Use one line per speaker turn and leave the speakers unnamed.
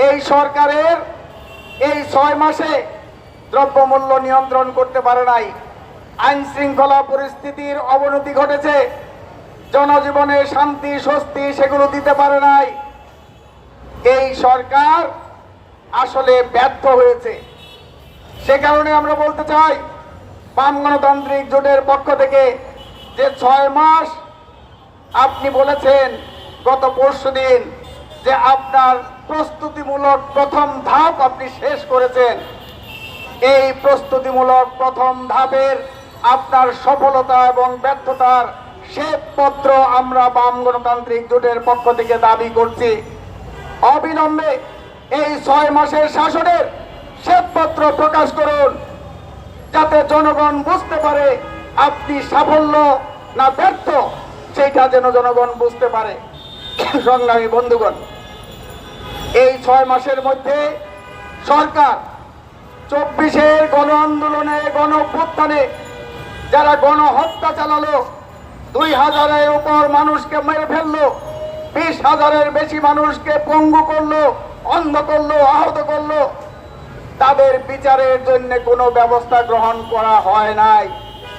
এই সরকারের এই 6 মাসে দ্রব্যমূল্য নিয়ন্ত্রণ করতে পারে নাই, আইন শৃঙ্খলা পরিস্থিতির অবনতি ঘটেছে, জনজীবনে শান্তি স্বস্তি সেগুলো দিতে পারে নাই। এই সরকার আসলে ব্যর্থ হয়েছে। সে কারণে আমরা বলতে চাই, বাম গণতান্ত্রিক জোটের পক্ষ থেকে যে 6 মাস আপনি বলেছেন গত পরশুদিন যে আপনার প্রস্তুতিমূলক প্রথম ধাপ আপনি শেষ করেছেন, এই প্রস্তুতিমূলক প্রথম ধাপের আপনার সফলতা এবং ব্যর্থতার শ্বেতপত্র আমরা বাম গণতান্ত্রিক জোটের পক্ষ থেকে দাবি করছি। অবিলম্বে এই 6 মাসের শাসনের শ্বেতপত্র প্রকাশ করুন, যাতে জনগণ বুঝতে পারে আপনি সাফল্য না ব্যর্থ, সেটা যেন জনগণ বুঝতে পারে। সংগ্রামী বন্ধুগণ, এই 6 মাসের মধ্যে সরকার 24-এর গণ আন্দোলনে গণ অভ্যুত্থানে যারা গণহত্যা চালালো, 2000-এর উপর মানুষকে মেরে ফেললো, 20,000-এর বেশি মানুষকে পঙ্গু করলো, অন্ধ করলো, আহত করলো, তাদের বিচারের জন্য কোনো ব্যবস্থা গ্রহণ করা হয় নাই।